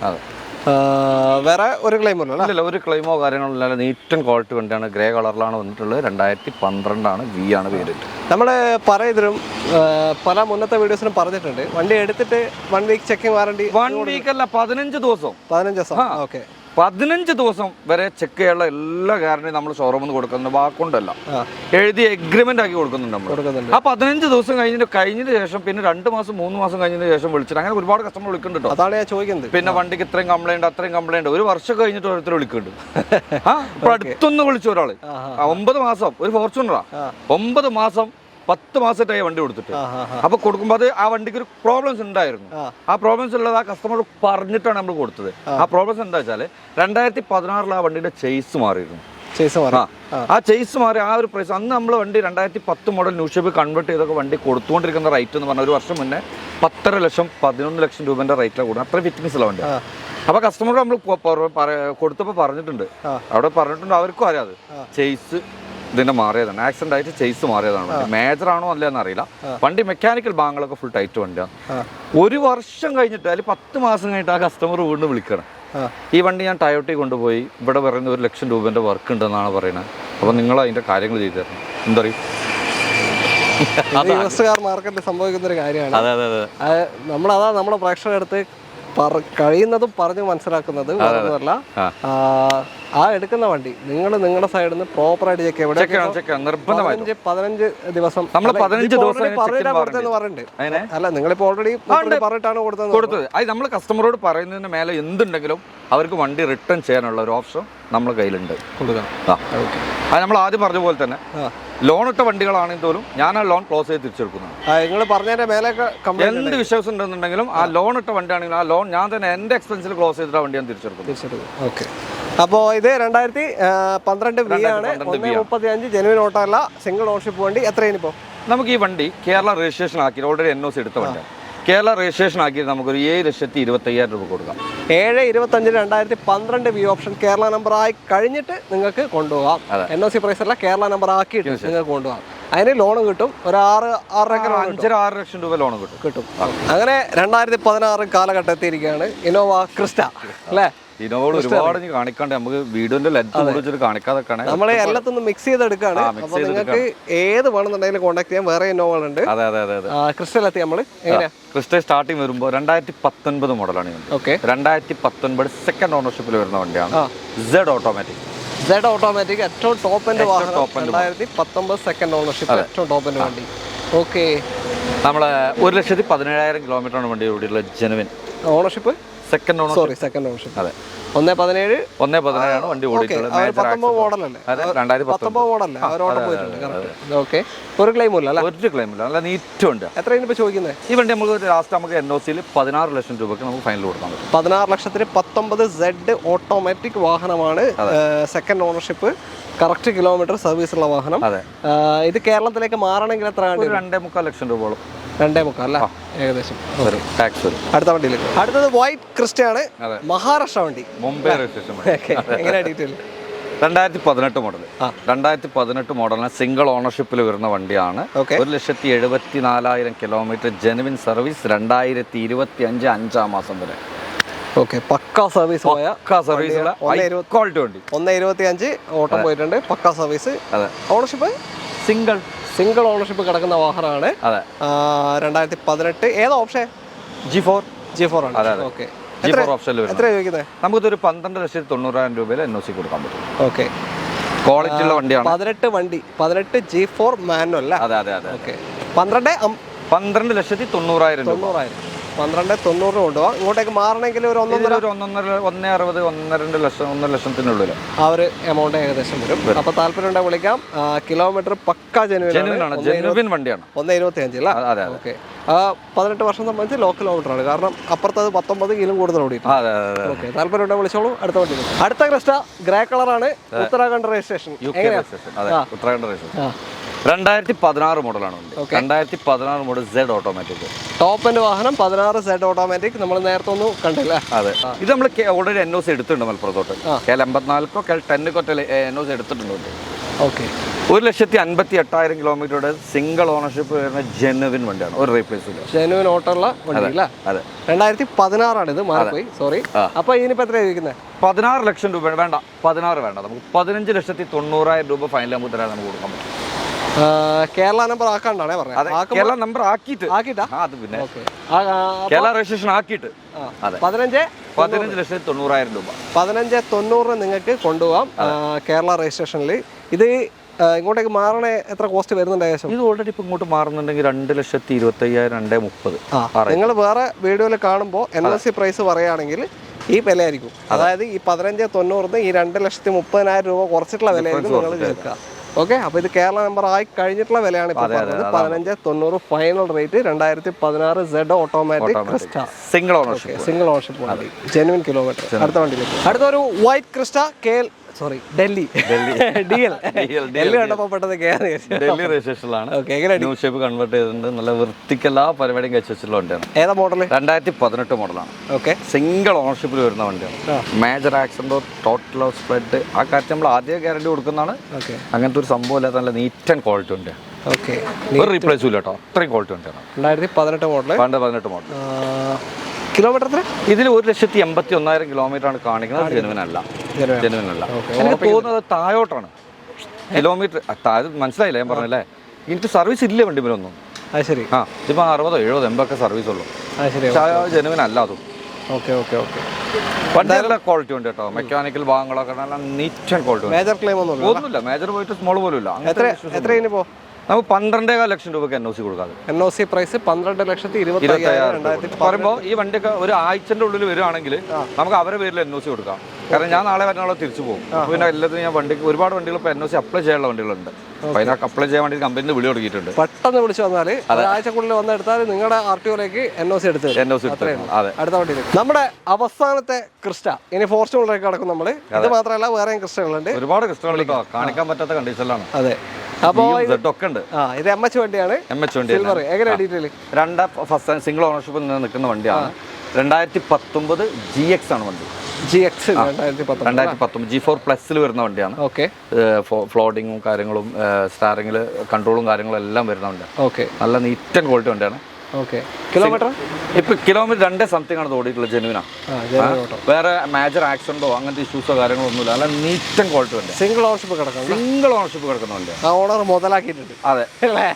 വേറെ ഒരു ക്ലെയിമോ ഇല്ല, ഒരു ക്ലെയിമോ കാര്യങ്ങളോ ഇല്ല. നീറ്റൻ ക്വാളിറ്റി വണ്ടിയാണ്. ഗ്രേ കളറിലാണ് വന്നിട്ടുള്ളത്. 2012 V ആണ് വേരിയന്റ്. നമ്മൾ പറയതിലും പല മുന്നത്തെ വീഡിയോസിനും പറഞ്ഞിട്ടുണ്ട്, വണ്ടി എടുത്തിട്ട് 1 വീക്ക് ചെക്കിംഗ് വാറണ്ടി. 1 വീക്ക് അല്ല, 15 ദിവസം. 15 ദിവസം. ഓക്കെ. 15 ദിവസം വരെ ചെക്ക് ചെയ്യാനുള്ള എല്ലാ ഗ്യാരണ്ടിയും നമ്മൾ ഷോറൂമിൽ നിന്ന് കൊടുക്കുന്നത് വാക്കൊണ്ടല്ല, എഴുതി എഗ്രിമെന്റ് ആക്കി കൊടുക്കുന്നുണ്ട് നമ്മൾ. ആ 15 ദിവസം കഴിഞ്ഞതിന് ശേഷം പിന്നെ 2 മാസം 3 മാസം കഴിഞ്ഞതിന് ശേഷം വിളിച്ചിട്ട് അങ്ങനെ ഒരുപാട് കസ്റ്റമർ വിളിക്കുന്നുണ്ട്. അതാണ് ഞാൻ ചോദിക്കുന്നത്. പിന്നെ വണ്ടിക്ക് ഇത്രയും കംപ്ലൈന്റ് അത്രയും കംപ്ലൈന്റ് 1 വർഷം കഴിഞ്ഞിട്ട് ഓരോരുത്തർ വിളിക്കുന്നുണ്ട്. ഇപ്പൊ അടുത്തൊന്ന് വിളിച്ചു ഒരാള് 9 മാസം ഒരു ഫോർച്യൂണറാ 9 മാസം 10 മാസമായിട്ടായി വണ്ടി കൊടുത്തിട്ട്. അപ്പൊ കൊടുക്കുമ്പോൾ അത് ആ വണ്ടിക്ക് ഒരു പ്രോബ്ലംസ് ഉണ്ടായിരുന്നു. ആ പ്രോബ്ലംസ് ഉള്ളത് ആ കസ്റ്റമർ പറഞ്ഞിട്ടാണ് നമ്മൾ കൊടുത്തത്. ആ പ്രോബ്ലംസ് എന്താ വെച്ചാല് 2016 ആ വണ്ടിയുടെ ചേസ് മാറിയിരുന്നു. ആ ചേസ് മാറി ആ ഒരു പ്രൈസ് അന്ന് നമ്മൾ വണ്ടി 2010 മോഡൽ ന്യൂ ഷേപ്പ് കൺവേർട്ട് ചെയ്തൊക്കെ വണ്ടി കൊടുത്തുകൊണ്ടിരിക്കുന്ന റേറ്റ് എന്ന് പറഞ്ഞാൽ 1 വർഷം മുന്നേ 10.5 ലക്ഷം 11 ലക്ഷം രൂപന്റെ റേറ്റിലാണ് കൂടുന്നത്. അത്ര ഫിറ്റ്നസ് ഉള്ള വണ്ടി. അപ്പൊ കസ്റ്റമർ നമ്മൾ കൊടുത്തപ്പോൾ പറഞ്ഞിട്ടുണ്ട്, അവിടെ പറഞ്ഞിട്ടുണ്ട്, അവർക്കും അറിയാതെ ചേസ് ഇതിന്റെ മാറിയതാണ്. ആക്സിഡന്റ് ആയിട്ട് ചേസ് മാറിയതാണ്. വണ്ടി മേജർ ആണോ അല്ലെന്ന് അറിയില്ല. വണ്ടി മെക്കാനിക്കൽ ഭാഗങ്ങളൊക്കെ ഫുൾ ടൈറ്റ് വണ്ടിയാണ്. 1 വർഷം കഴിഞ്ഞിട്ട് അതിൽ 10 മാസം കഴിഞ്ഞിട്ട് ആ കസ്റ്റമർ വീണ്ടും വിളിക്കണം, ഈ വണ്ടി ഞാൻ ടയോട്ടി കൊണ്ടുപോയി ഇവിടെ പറയുന്ന 1 ലക്ഷം രൂപന്റെ വർക്ക് ഉണ്ടെന്നാണ് പറയുന്നത്. അപ്പൊ നിങ്ങൾ അതിന്റെ കാര്യങ്ങൾ ചെയ്തു തരണം. എന്താ പറയും, മാർക്കറ്റിൽ സംഭവിക്കുന്ന ഒരു കാര്യമാണ്. നമ്മളതാ നമ്മുടെ പ്രേക്ഷകരെടുത്ത് കഴിയുന്നതും പറഞ്ഞ് മനസ്സിലാക്കുന്നത് അല്ല. ആ എടുക്കുന്ന വണ്ടി നിങ്ങൾ നിങ്ങളുടെ സൈഡിൽ നിന്ന് പ്രോപ്പറായിട്ട് ചെക്ക് ചെയ്യാം. 15 ദിവസം പറഞ്ഞിട്ടുണ്ട്. അല്ല, നിങ്ങളിപ്പോ ഓൾറെഡി പറഞ്ഞിട്ടാണ് കൊടുത്തത്. അത് നമ്മൾ കസ്റ്റമറോട് പറയുന്നതിന് മേലെ എന്തുണ്ടെങ്കിലും അവർക്ക് വണ്ടി റിട്ടേൺ ചെയ്യാനുള്ള ഒരു ഓപ്ഷൻ നമ്മുടെ കയ്യിലുണ്ട്. അത് നമ്മൾ ആദ്യം പറഞ്ഞ പോലെ തന്നെ ലോൺ ഇട്ട വണ്ടികളാണെങ്കിൽ പോലും ഞാൻ ആ ലോൺ ക്ലോസ് ചെയ്ത് തിരിച്ചെടുക്കുന്നതാണ്. നിങ്ങൾ പറഞ്ഞതിന്റെ മേലെ എന്ത് വിശ്വാസം ഉണ്ടെന്നുണ്ടെങ്കിലും ആ ലോൺ ഇട്ട വണ്ടിയാണെങ്കിലും ആ ലോൺ ഞാൻ തന്നെ എന്റെ എക്സ്പെൻസിൽ ക്ലോസ് ചെയ്തിട്ട് വണ്ടി ഞാൻ തിരിച്ചെടുക്കും. ഓക്കെ. അപ്പോൾ ഇത് 2012 V ആണ്. 135 ജെനുവിൻ ഓട്ടോ അല്ല, സിംഗിൾ ഓണർഷിപ്പ് വണ്ടി. എത്രയാണ് ഇപ്പോൾ നമുക്ക് ഈ വണ്ടി കേരള രജിസ്ട്രേഷൻ ആക്കി ഓൾറെഡി NOC എടുത്ത വണ്ടിയാണ്. കേരള രജിസ്ട്രേഷൻ ആക്കി നമുക്കൊരു 7,25,000 രൂപ കൊടുക്കാം. 7,25 2012 V ഓപ്ഷൻ കേരള നമ്പർ ആയി കഴിഞ്ഞിട്ട് നിങ്ങൾക്ക് കൊണ്ടുപോകാം. NOC പ്രൈസ് അല്ല, കേരള നമ്പർ ആക്കിയിട്ട് നിങ്ങൾക്ക് കൊണ്ടുപോകാം. അതിന് ലോൺ കിട്ടും. ഒരു 5-6 ലക്ഷം രൂപ ലോൺ കിട്ടും. അങ്ങനെ 2016 കാലഘട്ടം എത്തിയിരിക്കുകയാണ് ഇന്നോവ ക്രിസ്റ്റ അല്ലേ. ഇന്നോവ ഒരുപാട് കാണിക്കാണ്ട് നമുക്ക് വീഡിയോന്റെ ലെങ്ത് കാണിക്കാതെ നമ്മളെ എല്ലാത്തൊന്നും മിക്സ് ചെയ്തെടുക്കാണ്. അപ്പൊ നിങ്ങൾക്ക് ഏത് വേണമെന്നുണ്ടെങ്കിലും കോൺടാക്ട് ചെയ്യാം. വേറെ ഇന്നോവകളുണ്ട്. ക്രിസ്റ്റലെത്തി നമ്മൾ എങ്ങനെയാ ക്രിസ്റ്റ സ്റ്റാർട്ടിങ് വരുമ്പോൾ 2019 മോഡലാണ്. 2019 സെക്കൻഡ് ഓണർഷിപ്പിൽ വരുന്ന വണ്ടിയാണ്. Z ഓട്ടോമാറ്റിക് ഏറ്റവും ടോപ്പ് എൻഡ് വാഹനം. 2019 സെക്കൻഡ് ഓണർഷിപ്പ് ഏറ്റവും ടോപ്പ് എൻഡ് വണ്ടി. ഓക്കെ. നമ്മളെ 1,17,000 കിലോമീറ്ററാണ് വണ്ടി ഓടിയുള്ള ജെനുവിൻ ഓണർഷിപ്പ്. Second ownership. അതെ. 1.17 ആണ് വണ്ടി ഓടിയിട്ടുള്ളത്. 19 മോഡലല്ലേ? 2019 മോഡലല്ലേ? ഓക്കെ. ഒരു ക്ലെയിമില്ല അല്ലേ? ഒരു ക്ലെയിമില്ല. നല്ല നീറ്റ് ഉണ്ട്. എത്രയാണ് ഇപ്പോൾ ചോദിക്കുന്നത്? ഈ വണ്ടി നമുക്ക് ലാസ്റ്റ് നമുക്ക് NOCയിൽ 16 ലക്ഷം രൂപയ്ക്ക് നമുക്ക് ഫൈനൽ കൊടുക്കാൻ പറ്റും. 16 ലക്ഷത്തിന് 19 Z ഓട്ടോമാറ്റിക് വാഹനമാണ്. Second ownership, correct kilometre service ഉള്ള വാഹനം. ഇത് കേരളത്തിലേക്ക് മാറണമെങ്കിൽ എത്ര? 2.25 ലക്ഷം രൂപയോളം. 2.25 അല്ല, ഏകദേശം ടാക്സ് വരും. അടുത്ത വണ്ടിയിലേക്ക്. അടുത്തത് വൈറ്റ് ക്രിസ്റ്റയാണ്. മഹാരാഷ്ട്ര വണ്ടി. മുംബൈ രജിസ്ട്രേഷൻ. എങ്ങനെയാ ഡീറ്റെയിൽ? 2018 മോഡൽ. 2018 മോഡലിന് സിംഗിൾ ഓണർഷിപ്പിൽ വരുന്ന വണ്ടിയാണ്. 1,74,000 കിലോമീറ്റർ ജെനുവിൻ സർവീസ്. 2025 5-ാം മാസം വരെ. ഓക്കെ. പക്കാ സർവീസ് പോയ ക്വാളിറ്റി വണ്ടി. 1.25 ഓട്ടം പോയിട്ടുണ്ട്. പക്കാ സർവീസ്. ഓണർഷിപ്പ് സിംഗിൾ ഓണർഷിപ്പ് കിടക്കുന്ന വാഹനമാണ്. 2018. ഏതാ ഓപ്ഷൻ? G4 ആണ്. ഓക്കെ. എത്ര ചോദിക്കുന്നത്? നമുക്കൊരു 12,90,000 രൂപയിൽ NOC കൊടുക്കാൻ പറ്റും. ഓക്കെ. ക്വാളിറ്റി ഉള്ള വണ്ടിയാണ്. 18 G4 മാനുവൽ. അതെ. ഓക്കെ. 12,90,000 12,90 കൊണ്ടുപോകാം. ഇങ്ങോട്ടേക്ക് മാറണമെങ്കിൽ ഒരു 1.60 ലക്ഷം 1 ലക്ഷത്തിനുള്ളിൽ ആ ഒരു എമൗണ്ട് ഏകദേശം വരും. അപ്പൊ താല്പര്യം ഉണ്ടെങ്കിൽ വിളിക്കാം. കിലോമീറ്റർ പക്കാ ജെനുവിൻ വണ്ടിയാണ്. 1.25 അല്ല? ഓക്കെ. 18 വർഷം സംബന്ധിച്ച് ലോ കിലോമീറ്റർ ആണ്. കാരണം അപ്പുറത്തത് 19 കിലും കൂടുതൽ ഓടിയിട്ട്. ഓക്കെ. താല്പര്യം ഉണ്ടെങ്കിൽ വിളിച്ചോളൂ. അടുത്ത വണ്ടി. അടുത്ത ക്രിസ്റ്റ ഗ്രേ കളറാണ്. ഉത്തരാഖണ്ഡ് രജിസ്ട്രേഷൻ. 2016 മോഡലാണ് വണ്ടി. 2016 model Z automatic. Top end വാഹനം 16 Z ഓട്ടോമാറ്റിക്. നമ്മൾ നേരത്തെ ഒന്നും കണ്ടില്ല. അതെ, ഇത് നമ്മൾ ഓൾറെഡി NOC എടുത്തിട്ടുണ്ട് മലപ്പുറത്തോട്ട്. KL84 KL10 NOC എടുത്തിട്ടുണ്ട്. ഓക്കെ, 1,58,000 കിലോമീറ്ററുടെ സിംഗിൾ ഓണർഷിപ്പ് വരുന്ന ജെനുവിൻ വണ്ടിയാണ്. ഒരു റീപ്ലേസ് ഇല്ല, ജെനുവിൻ ഓട്ടമുള്ള വണ്ടി അല്ലേ? അതെ, 2016 ഇത് മാറിപ്പോയി, സോറി. അപ്പൊ ഇതിനിപ്പോ എത്ര ചോദിക്കുന്നത്? 16 ലക്ഷം രൂപ വേണ്ട, 16 വേണ്ട, നമുക്ക് 15,90,000 രൂപ ഫൈനൽ ആകുമ്പോൾ തരാൻ നമുക്ക് കൊടുക്കാൻ പറ്റും. കേരള നമ്പർ ആക്കാണ്ടാണേ പറഞ്ഞത്. കേരള നമ്പർ ആക്കിയിട്ട് അത് പിന്നെ കേരള രജിസ്ട്രേഷൻ ആക്കിയിട്ട് 15,90,000 രൂപ. 15,90 നിങ്ങൾക്ക് കൊണ്ടുപോകാം കേരള രജിസ്ട്രേഷനിൽ. ഇത് ഇങ്ങോട്ടേക്ക് മാറണേ എത്ര കോസ്റ്റ് വരുന്നുണ്ട് ഏകദേശം? ഇത് ഓൾറെഡി ഇപ്പൊ ഇങ്ങോട്ട് മാറുന്നുണ്ടെങ്കിൽ 2,25,000, 2,30,000. നിങ്ങൾ വേറെ വീഡിയോയിൽ കാണുമ്പോൾ NOC പ്രൈസ് പറയുകയാണെങ്കിൽ ഈ വിലയായിരിക്കും. അതായത് ഈ 15,90 ഈ 2,30,000 രൂപ കുറച്ചിട്ടുള്ള വിലയായിരിക്കും നിങ്ങൾ ചേർക്കുക. ഓക്കെ, അപ്പൊ ഇത് കേരള നമ്പർ ആയി കഴിഞ്ഞിട്ടുള്ള വിലയാണ് ഇപ്പോൾ പറഞ്ഞത്. 15,90 final rate. 2016 Z automatic Crysta, single ownership വണ്ടി, ജെനുവിൻ കിലോമീറ്റർ. അടുത്ത വണ്ടിയിലേക്ക്. അടുത്തൊരു white Crysta KL, sorry, Delhi കണ്ടപ്പോൾ പെട്ടത് ഡൽഹി രജിസ്ട്രേഷനിലാണ്. ന്യൂ ഷേപ്പ് കൺവേർട്ട് ചെയ്തിട്ടുണ്ട്. നല്ല വൃത്തിക്കെല്ലാ പരിപാടിയും കഴിച്ചുള്ള വണ്ടിയാണ്. ഏതാ മോഡൽ? 2018 മോഡലാണ്. ഓക്കെ, സിംഗിൾ ഓണർഷിപ്പിൽ വരുന്ന വണ്ടിയാണ്. മേജർ ആക്സിഡന്റോ ടോട്ടൽ ഓഫ് സ്പ്രെഡ് ആ കാര്യം നമ്മൾ ആദ്യം ഗ്യാരണ്ടി കൊടുക്കുന്നതാണ്. അങ്ങനത്തെ ഒരു സംഭവം ഇല്ലാത്ത നല്ല നീറ്റ് ആൻഡ് ക്വാളിറ്റി വണ്ടിയാണ്. ഒരു റീപ്ലേസും ഇല്ല കേട്ടോ, അത്രയും ക്വാളിറ്റി വണ്ടിയാണ്. 2018 മോഡൽ. 18 മോഡൽ. കിലോമീറ്റർ ഇതിൽ 1,81,000 കിലോമീറ്റർ ആണ് കാണിക്കുന്നത്. ജെനുവിൻ അല്ല. എനിക്ക് തോന്നുന്നത് താഴോട്ടാണ് കിലോമീറ്റർ. മനസ്സിലായില്ല ഞാൻ പറഞ്ഞല്ലേ? എനിക്ക് സർവീസ് ഇല്ല വണ്ടിമേലൊന്നും. ശരി, ഇതിപ്പോ 60, 70, 80 സർവീസ് ഉള്ളൂ. ജെനുവിൻ അല്ല അതും. വണ്ടി നല്ല ക്വാളിറ്റി ഉണ്ട് കേട്ടോ. മെക്കാനിക്കൽ ഭാഗങ്ങളൊക്കെ നല്ല neat and quality. Major claim ഒന്നുമില്ല, മേജർ പോയിട്ട് സ്മോൾ പോലും ഇല്ല. നമുക്ക് 12,15,000 ലക്ഷം രൂപയ്ക്ക് NOC കൊടുക്കാതെ. NOC പ്രൈസ് 12,20,000 പറയുമ്പോൾ ഈ വണ്ടിയൊക്കെ ഒരു ആഴ്ചന്റെ ഉള്ളിൽ വരുവാണെങ്കിൽ നമുക്ക് അവരുടെ പേരിൽ NOC കൊടുക്കാം. കാരണം ഞാൻ നാളെ വരുന്നാളെ തിരിച്ചു പോകും. പിന്നെ എല്ലാത്തിനും ഞാൻ വണ്ടിക്ക് ഒരുപാട് വണ്ടികൾ ഇപ്പോൾ NOC അപ്ലൈ ചെയ്യാനുള്ള വണ്ടികളുണ്ട്. അപ്പോൾ അതിനൊക്കെ അപ്ലൈ ചെയ്യാൻ വേണ്ടി കമ്പനിയിൽ വിളി തുടങ്ങിയിട്ടുണ്ട്. പെട്ടെന്ന് വിളിച്ചു വന്നാൽ ഒരാഴ്ചക്കുള്ളിൽ വന്നെടുത്താൽ നിങ്ങളുടെ RTOയിലേക്ക് NOC എടുത്ത്. അതെ, അടുത്ത വണ്ടിയിലേക്ക്. നമ്മുടെ അവസാനത്തെ ക്രിസ്റ്റ, ഇനി ഫോർച്യൂണറിലേക്ക് കിടക്കും നമ്മൾ. ഇത് മാത്രമല്ല വേറെയും ക്രിസ്റ്റകളുണ്ട്, ഒരുപാട് ക്രിസ്റ്റകൾ കാണിക്കാൻ പറ്റാത്ത കണ്ടീഷനിലാണ്. അതെ, അപ്പോ ഇത് MH വണ്ടിയാണ്. സിൽവർ. എങ്ങനെയാണ് ഡീറ്റെയിൽ? ഫസ്റ്റ് സിംഗിൾ ഓണർഷിപ്പിൽ നിൽക്കുന്ന വണ്ടിയാണ്. 2019 GX ആണ് വണ്ടി. GX 2019 G4 പ്ലസിൽ വരുന്ന വണ്ടിയാണ്. ഫ്ലോഡിങ്ങും കാര്യങ്ങളും സ്റ്റാറിംഗിൽ കൺട്രോളും കാര്യങ്ങളും എല്ലാം വരുന്ന വണ്ടിയാണ്. നല്ല നീറ്റ് ആൻഡ് ക്വാളിറ്റി വണ്ടിയാണ്. കിലോമീറ്റർ ഇപ്പൊ കിലോമീറ്റർ 2 സംതിങ് ആണ് ഓടിയിട്ടുള്ളത്. ജെനുവിനാ. വേറെ മേജർ ആക്സിഡന്റോ അങ്ങനത്തെ ഇഷ്യൂസോ കാര്യങ്ങളോ ഒന്നുമില്ല. നല്ല നീറ്റ് ആൻഡ് ക്വാളിറ്റി വണ്ടി. സിംഗിൾ ഓണർഷിപ്പ് കിടക്കുന്ന വണ്ടിയാണ്. ഓണർ മുതലാക്കിയിട്ടുണ്ട്. അതെ,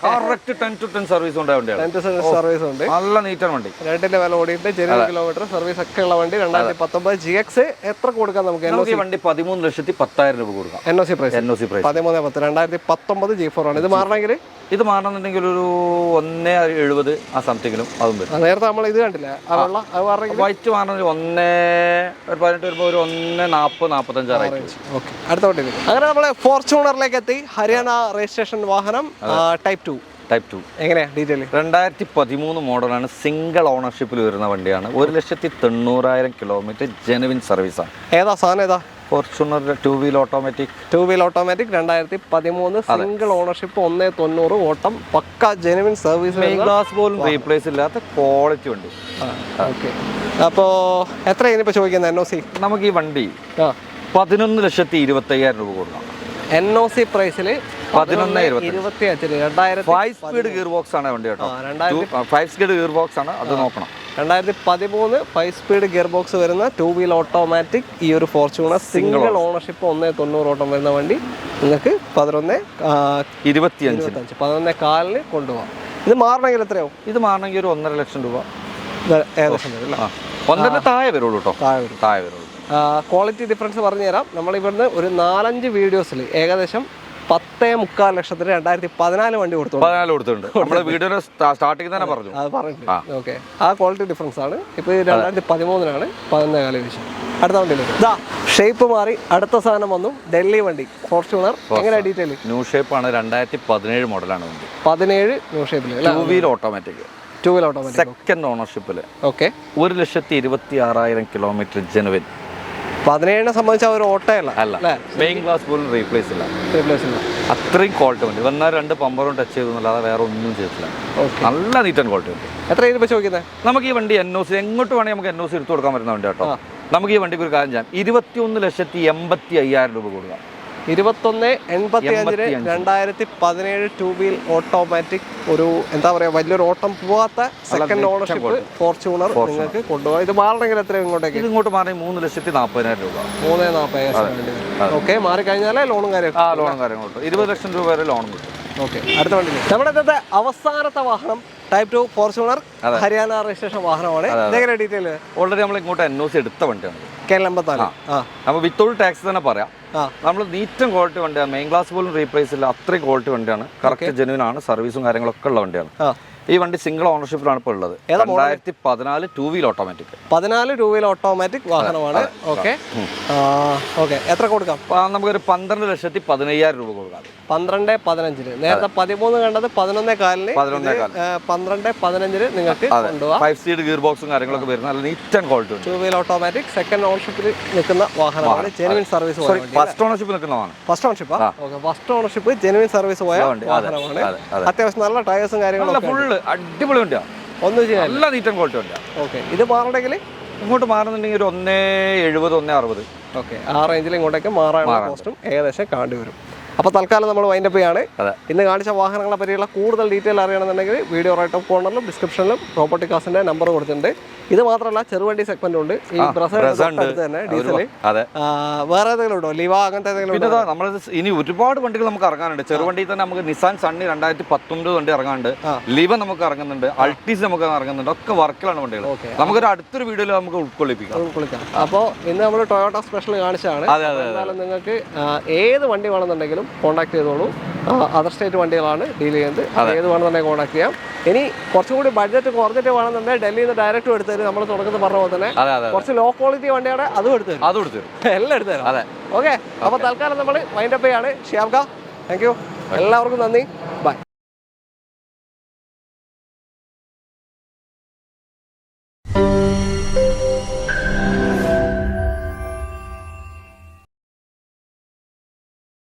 കറക്റ്റ് 10 to 10 സർവീസ് ഉണ്ട് വണ്ടിയാണ്. 10 to 10 സർവീസ് ഉണ്ട്. നല്ല നീറ്റാണ് വണ്ടി. 2 വില ഓടിയിട്ട് ജെനുവിൻ കിലോമീറ്റർ സർവീസ് ഒക്കെ ഉള്ള വണ്ടി. 2019 GX എത്ര കൊടുക്കാം നമുക്ക്? ഈ വണ്ടി 13,10,000 രൂപ കൊടുക്കാം. NOC price 13,10,000. 2019 G4 ആണ്. ഇത് മാറണമെങ്കിൽ ഒരു 1,70 ആ സംതിങ്ങിലും അതും വരും. നേരത്തെ നമ്മൾ ഇത് കണ്ടില്ല, വൈറ്റ് മാറണമെങ്കിൽ 1,18 വരുമ്പോൾ ഒരു 1,40-1,45 ആയിരിക്കും. അടുത്ത വണ്ടി. അങ്ങനെ നമ്മൾ ഫോർച്യൂണറിലേക്ക് എത്തി. ഹരിയാന രജിസ്ട്രേഷൻ വാഹനം, ടൈപ്പ് 2. എങ്ങനെയാ ഡീറ്റെയിൽ? 2013 മോഡലാണ്. സിംഗിൾ ഓണർഷിപ്പിൽ വരുന്ന വണ്ടിയാണ്. 1,90,000 കിലോമീറ്റർ ജെനുവിൻ സർവീസാണ്. ഏതാ സാധനം? ഏതാ? Fortuner 2 wheel automatic. 2013 single ownership, 1,90 ഓട്ടം, പക്ക ജെനുവിൻ സർവീസ്. ഗ്ലാസ് പോലും റീപ്ലേസ് ഇല്ലാത്ത ക്വാളിറ്റി വണ്ടി. അപ്പോ എത്ര ഇനിയിപ്പോ ചോദിക്കുന്നത് NOC? നമുക്ക് ഈ വണ്ടി 11,20,000 രൂപ കൊടുക്കാം. NOC പ്രൈസിൽ 11,25. 5 സ്പീഡ് ഗിയർ ബോക്സ് ആണ് വണ്ടി കേട്ടോ. 5 സ്പീഡ് ഗിയർ ബോക്സ് ആണ്, അത് നോക്കണം. 2013 5 സ്പീഡ് ഗിയർ ബോക്സ് വരുന്ന 2 വീൽ ഓട്ടോമാറ്റിക് ഈ ഒരു ഫോർച്യൂണർ സിംഗിൾ ഓണർഷിപ്പ് 1,90 ഓട്ടം വരുന്ന വണ്ടി നിങ്ങൾക്ക് 11,25 കൊണ്ടുപോകാം. ഇത് മാറണമെങ്കിൽ എത്രയാവും? ഇത് മാറണമെങ്കിൽ ഒരു 1.5 ലക്ഷം രൂപ ഏകദേശം വരും. 1.5 താഴെ വരുള്ളൂ കേട്ടോ. താഴെ വരുള്ളൂ. ക്വാളിറ്റി ഡിഫറൻസ് പറഞ്ഞു തരാം. നമ്മൾ ഇവിടുന്ന് ഒരു 4-5 വീഡിയോസിൽ ഏകദേശം 10.25 ലക്ഷത്തിന് 2014 വണ്ടി കൊടുത്തിട്ടുണ്ട്. നമ്മുടെ വീഡിയോ സ്റ്റാർട്ടിങ് തന്നെ പറഞ്ഞു. അത് പറഞ്ഞിട്ടുണ്ട്. ഓക്കെ, ആ ക്വാളിറ്റി ഡിഫറൻസ് ആണ്. ഇപ്പോൾ 2013 11,4 ലക്ഷം. അടുത്ത വണ്ടിയിലേക്ക് ഇതാ ഷേപ്പ് മാറി അടുത്ത സാധനം വന്നു. ഡൽഹി വണ്ടി ഫോർച്യൂണർ. എങ്ങനെ ഡീറ്റെയിൽ? ന്യൂ ഷേപ്പ് ആണ്. 2017 മോഡലാണ് വണ്ടി. 17 ന്യൂ ഷേപ്പിൽ 2 വീൽ ഓട്ടോമാറ്റിക്. സെക്കൻഡ് ഓണർഷിപ്പിൽ. Okay, 1,26,000 kilometre genuine. 17 സംബന്ധിച്ച ഒരു ഓട്ടയല്ല അല്ല, മെയിൻ ഗ്ലാസ് പോലും റീപ്ലേസ് ഇല്ല. അത്രയും ക്വാളിറ്റി ഉണ്ട്. വന്നാൽ 2 പമ്പറും ടച്ച് ചെയ്തെന്നല്ലാതെ വേറെ ഒന്നും ചെയ്തിട്ടില്ല. നല്ല നീറ്റ് ആൻഡ് ക്വാളിറ്റി ഉണ്ട്. എത്ര രൂപ ചോദിക്കുന്നത്? നമുക്ക് ഈ വണ്ടി NOC എങ്ങോട്ട് വേണമെങ്കിൽ നമുക്ക് NOC എടുത്തു കൊടുക്കാൻ പറ്റുന്ന വണ്ടി കേട്ടോ. നമുക്ക് ഈ വണ്ടിക്ക് ഒരു കാര്യം ചെയ്യാം, 21,85,000 രൂപ കൊടുക്കാം. 21,85,000 2017 ടൂ വീൽ ഓട്ടോമാറ്റിക്, ഒരു എന്താ പറയുക, വലിയൊരു ഓട്ടം പോവാത്ത സെക്കൻഡ് ഓണർഷിപ്പ് ഫോർച്യൂണർ നിങ്ങൾക്ക് കൊണ്ടുപോകാം. ഇത് മാറണമെങ്കിൽ എത്ര ഇങ്ങോട്ടേക്ക്? ഇത് ഇങ്ങോട്ട് മാറി 3,40,000 രൂപ. 3,40,000. ഓക്കെ, മാറിക്കഴിഞ്ഞാൽ ലോണും കാര്യമൊക്കെ? ലോണും കാര്യങ്ങളും 20 ലക്ഷം രൂപ വരെ ലോണും കിട്ടും. ഓക്കെ, അടുത്ത വണ്ടി നമ്മുടെ ഇന്നത്തെ അവസാനത്തെ വാഹനം ടൈപ്പ് 2 ഫോർച്യൂണർ, ഹരിയാന രജിസ്ട്രേഷൻ വാഹനമാണ്. ഇതെങ്ങനെ ഡീറ്റെയിൽ? ഓൾറെഡി നമ്മൾ ഇങ്ങോട്ട് NOC എടുത്ത വണ്ടിയാണ്. നമ്മൾ വിത്തൗട്ട് ടാക്സ് തന്നെ പറയാം. നമ്മൾ നീറ്റ് ആൻഡ് ക്വാളിറ്റി വണ്ടിയാണ്. മെയിൻ ഗ്ലാസ് പോലും റീപ്ലേസ് ഇല്ല, അത്രയും ക്വാളിറ്റി വണ്ടിയാണ്. കറക്റ്റ് ജെന്യൂൻ ആണ്, സർവീസും കാര്യങ്ങളൊക്കെ ഉള്ള വണ്ടിയാണ്. ഈ വണ്ടി സിംഗിൾ ഓണർഷിപ്പിലാണ് ഇപ്പോൾ ഉള്ളത്. 2014 two wheel automatic. 14 two wheel automatic വാഹനമാണ്. ഓക്കെ, എത്ര കൊടുക്കാം? നമുക്കൊരു 12,15,000 രൂപ കൊടുക്കാം. 12,15. നേരത്തെ 13 കണ്ടത് 11,4. 12,15 നിങ്ങൾക്ക് കൊണ്ടുപോകാം. 5 സ്പീഡ് ഗിയർ ബോക്സും കാര്യങ്ങളൊക്കെ വരുന്ന നല്ല neat and quality two wheel automatic second ഓണർഷിപ്പിൽ നിൽക്കുന്ന വാഹനമാണ്. ജെനുവിൻ സർവീസ് ഫസ്റ്റ് ഓണർഷിപ്പ് നിൽക്കുന്നതാണ്. ഫസ്റ്റ് ഓണർഷിപ്പ് ജെനുവിൻ സർവീസ് പോയ വാഹനമാണ്. അത്യാവശ്യം നല്ല ടയേഴ്സും കാര്യങ്ങളും ഫുള്ള് അടിപൊളി വണ്ടിയാണ്. ഒന്നും ചെയ്യാൻ നല്ല നീറ്റ് ആൻഡ് ക്വാളിറ്റി വണ്ടിയാണ്. ഓക്കെ, ഇത് മാറണമെങ്കിൽ ഇങ്ങോട്ട് മാറുന്നുണ്ടെങ്കിൽ ഒരു 1,70, 1,60. ഓക്കെ, ആ റേഞ്ചിൽ ഇങ്ങോട്ടേക്ക് മാറാനുള്ള കോസ്റ്റും ഏകദേശം കാണേണ്ടി വരും. അപ്പോൾ തൽക്കാലം നമ്മൾ വൈൻഡപ്പ് ചെയ്യാണ്. ഇന്ന് കാണിച്ച വാഹനങ്ങളെ പറ്റിയുള്ള കൂടുതൽ ഡീറ്റെയിൽ അറിയണമെന്നുണ്ടെങ്കിൽ വീഡിയോ റൈറ്റ് ഓഫ് കോർണറിലും ഡിസ്ക്രിപ്ഷനിലും പ്രോപ്പർട്ടി കാസിന്റെ നമ്പർ കൊടുത്തിട്ടുണ്ട്. ഇത് മാത്രമല്ല ചെറുവണ്ടി സെഗ്മെന്റ് ഉണ്ട്. ഈ തന്നെ ഡീസൽ വേറെ ഏതെങ്കിലും ഉണ്ടോ? ലിവ അങ്ങനത്തെ ഏതെങ്കിലും? നമ്മൾ ഇനി ഒരുപാട് വണ്ടികൾ നമുക്ക് ഇറങ്ങാനുണ്ട്. ചെറുവണ്ടി തന്നെ നമുക്ക് നിസാൻ സണ്ണി 2019 വണ്ടി ഇറങ്ങാനുണ്ട്. ലിവ നമുക്ക് ഇറങ്ങുന്നുണ്ട്, അൾട്ടീസ് നമുക്ക് ഇറങ്ങുന്നുണ്ട്. ഒക്കെ വർക്കിലാണ് വണ്ടികൾ. നമുക്കൊരു അടുത്തൊരു വീഡിയോയിൽ നമുക്ക് ഉൾക്കൊള്ളിക്കാം. അപ്പോൾ ഇന്ന് നമ്മൾ ടൊയോട്ട സ്പെഷ്യൽ കാണിച്ചാണ്. നിങ്ങൾക്ക് ഏത് വണ്ടി വേണമെന്നുണ്ടെങ്കിലും കോൺടാക്ട് ചെയ്തോളൂ. അതർ സ്റ്റേറ്റ് വണ്ടികളാണ് ഡീൽ ചെയ്യുന്നത്. ഏത് വേണമെന്നുണ്ടെങ്കിൽ കോൺടാക്ട് ചെയ്യാം. ഇനി കുറച്ചും കൂടി ബഡ്ജറ്റ് കുറഞ്ഞിട്ട് വേണമെന്നുണ്ടെങ്കിൽ ഡൽഹിയിൽ നിന്ന് ഡയറക്റ്റ് എടുത്തു തരും. നമ്മൾ തുടക്കത്തിൽ പറഞ്ഞ പോലെ തന്നെ കുറച്ച് ലോ ക്വാളിറ്റി വണ്ടിയാണ്, അതും എടുത്തു തരും. എല്ലാം എടുത്തു തരും. ഓക്കെ, അപ്പോൾ തൽക്കാലം നമ്മൾ വൈൻഡപ്പ് ചെയ്യാണ്. ഷിയാബ്ക, താങ്ക് യു. എല്ലാവർക്കും നന്ദി.